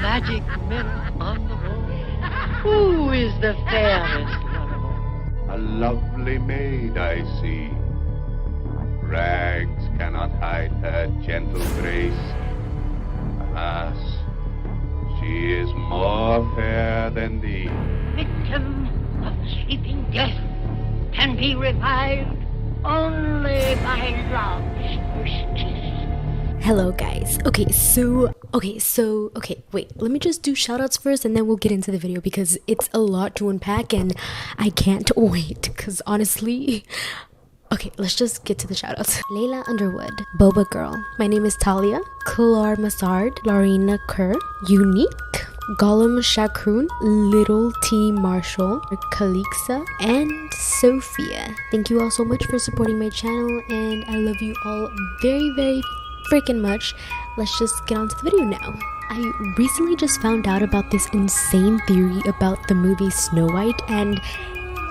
magic mirror on the wall. Who is the fairest one of all? A lovely maid I see. Rags cannot hide her gentle grace. Alas, she is more fair than thee. Victim of sleeping death can be revived only by love's first kiss. Hello guys. Okay, wait, let me just do shoutouts first and then we'll get into the video because it's a lot to unpack and I can't wait because honestly, okay, let's just get to the shoutouts. Layla Underwood, Boba Girl, my name is Talia, Kalar Massard, Larina Kerr, Unique, Gollum Shakroon, Little T Marshall, Kalixa, and Sophia. Thank you all so much for supporting my channel and I love you all very, very freaking much. Let's just get on to the video now. I recently just found out about this insane theory about the movie Snow White and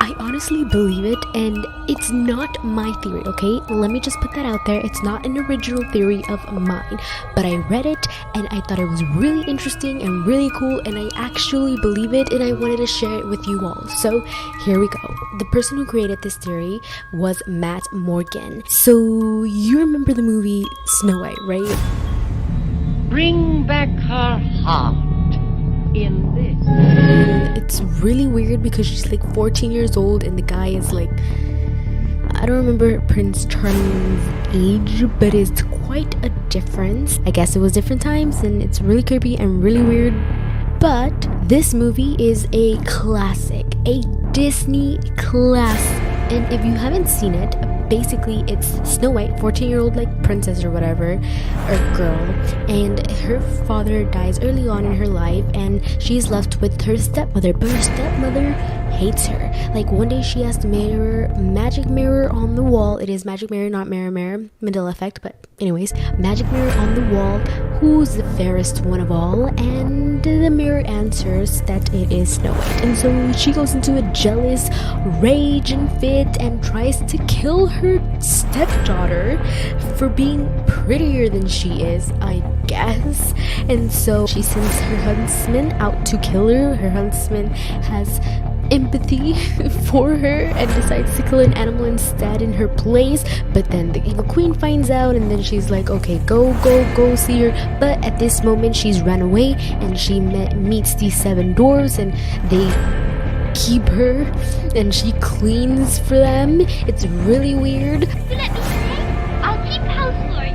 I honestly believe it, and it's not my theory, okay? Let me just put that out there. It's not an original theory of mine, but I read it and I thought it was really interesting and really cool and I actually believe it and I wanted to share it with you all. So here we go. The person who created this theory was Matt Morgan. So you remember the movie Snow White, right? Bring back her heart in this. It's really weird because she's like 14 years old and the guy is like, I don't remember Prince Charming's age, but it's quite a difference. I guess it was different times and it's really creepy and really weird. But this movie is a classic, a Disney classic. And if you haven't seen it, basically it's Snow White, 14-year-old like princess or whatever, or girl, and her father dies early on in her life and she's left with her stepmother, but her stepmother hates her. Like one day she has the magic mirror on the wall. It is magic mirror, not mirror, Mandela effect, but anyways, magic mirror on the wall. Who's the fairest one of all? And the mirror answers that it is Snow White. And so she goes into a jealous rage and fit and tries to kill her stepdaughter for being prettier than she is, I guess. And so she sends her huntsman out to kill her. Her huntsman has empathy for her and decides to kill an animal instead in her place, but then the evil queen finds out and then she's like, okay, go see her. But at this moment she's run away and she meets these 7 dwarves and they keep her and she cleans for them. It's really weird. You let me stay? I'll keep house, Lord.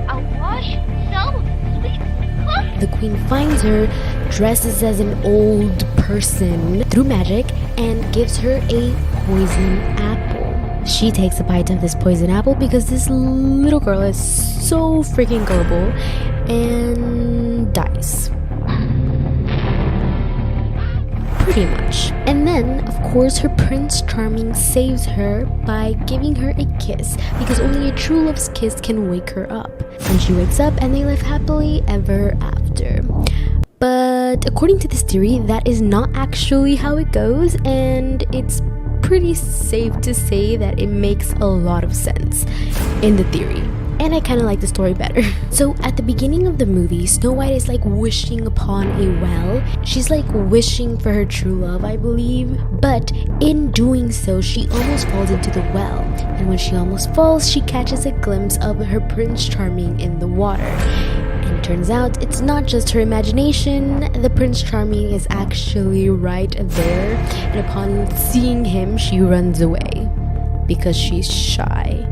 I'll wash, sew, sweep, cook. The queen finds her, dresses as an old person through magic, and gives her a poison apple. She takes a bite of this poison apple because this little girl is so freaking gullible and dies. Pretty much. And then, of course, her Prince Charming saves her by giving her a kiss because only a true love's kiss can wake her up. And she wakes up and they live happily ever after. But according to this theory, that is not actually how it goes, and it's pretty safe to say that it makes a lot of sense in the theory. And I kind of like the story better. So at the beginning of the movie, Snow White is like wishing upon a well. She's like wishing for her true love, I believe. But in doing so, she almost falls into the well. And when she almost falls, she catches a glimpse of her Prince Charming in the water. And turns out it's not just her imagination. The Prince Charming is actually right there. And upon seeing him, she runs away because she's shy.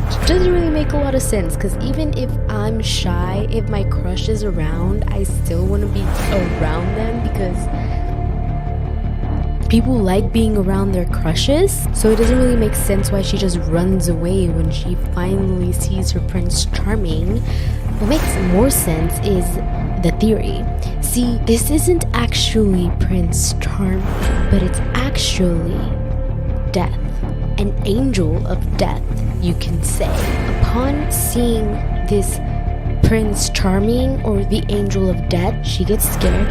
Which doesn't really make a lot of sense because even if I'm shy, if my crush is around, I still want to be around them because people like being around their crushes. So it doesn't really make sense why she just runs away when she finally sees her Prince Charming. What makes more sense is the theory. See, this isn't actually Prince Charming, but it's actually Death. An angel of death, you can say. Upon seeing this Prince Charming or the angel of death, she gets scared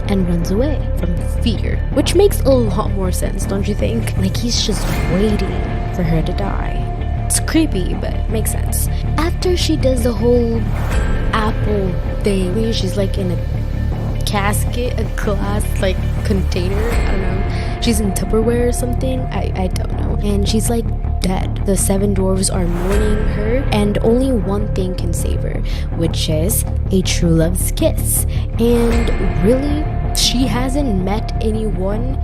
and runs away from fear, which makes a lot more sense, don't you think? Like he's just waiting for her to die. It's creepy, but it makes sense. After she does the whole apple thing, she's like in a casket, a glass like container. I don't know. She's in Tupperware or something. I don't know. And she's like dead. The 7 dwarves are mourning her, and only one thing can save her, which is a true love's kiss. And really, she hasn't met anyone,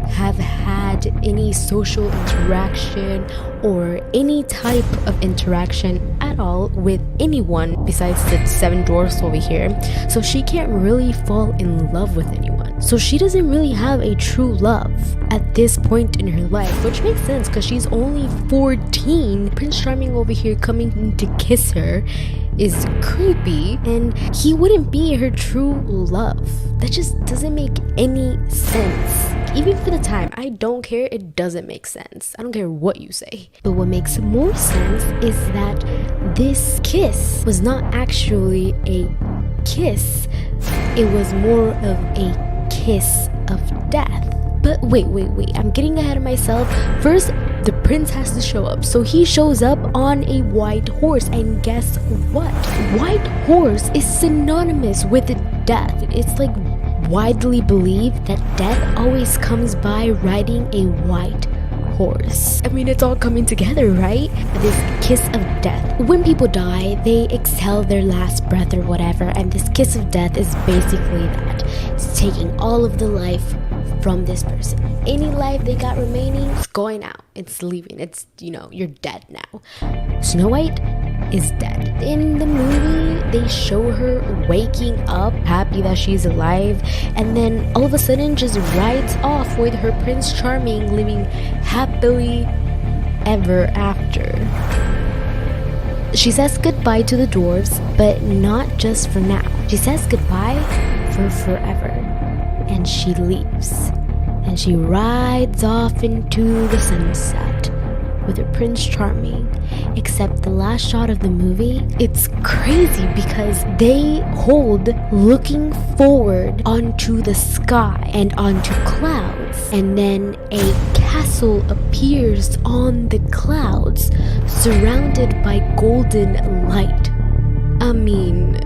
have had any social interaction or any type of interaction at all with anyone besides the 7 dwarfs over here. So she can't really fall in love with anyone. So she doesn't really have a true love at this point in her life, which makes sense because she's only 14. Prince Charming over here coming to kiss her is creepy, and he wouldn't be her true love. That just doesn't make any sense. Even for the time, I don't care, it doesn't make sense. I don't care what you say. But what makes more sense is that this kiss was not actually a kiss. It was more of a kiss of death. But wait, I'm getting ahead of myself. First, the prince has to show up. So he shows up on a white horse, and guess what? White horse is synonymous with death. It's like widely believed that death always comes by riding a white horse. I mean, it's all coming together, right? This kiss of death. When people die, they exhale their last breath or whatever, and this kiss of death is basically that. It's taking all of the life from this person. Any life they got remaining, it's going out. It's leaving. It's, you're dead now. Snow White is dead. In the movie, they show her waking up, happy that she's alive, and then all of a sudden just rides off with her Prince Charming, living happily ever after. She says goodbye to the dwarves, but not just for now. She says goodbye for forever. And she leaves. And she rides off into the sunset with her Prince Charming. Except the last shot of the movie, it's crazy because they hold looking forward onto the sky and onto clouds, and then a castle appears on the clouds surrounded by golden light. I mean,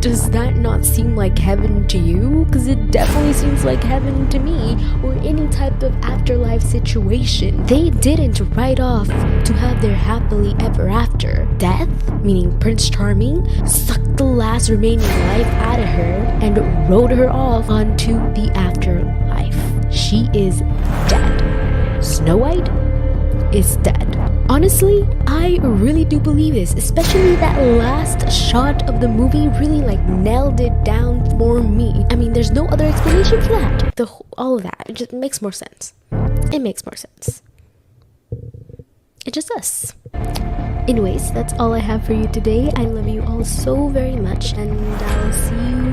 does that not seem like heaven to you? Because it definitely seems like heaven to me, or any type of afterlife situation. They didn't ride off to have their happily ever after. Death, meaning Prince Charming, sucked the last remaining life out of her and rode her off onto the afterlife. She is dead. Snow White is dead. Honestly, I really do believe this, especially that last shot of the movie really nailed it down for me. I mean, there's no other explanation for that. All of that, it just makes more sense. It makes more sense. It just does. Anyways, that's all I have for you today. I love you all so very much, and I'll see you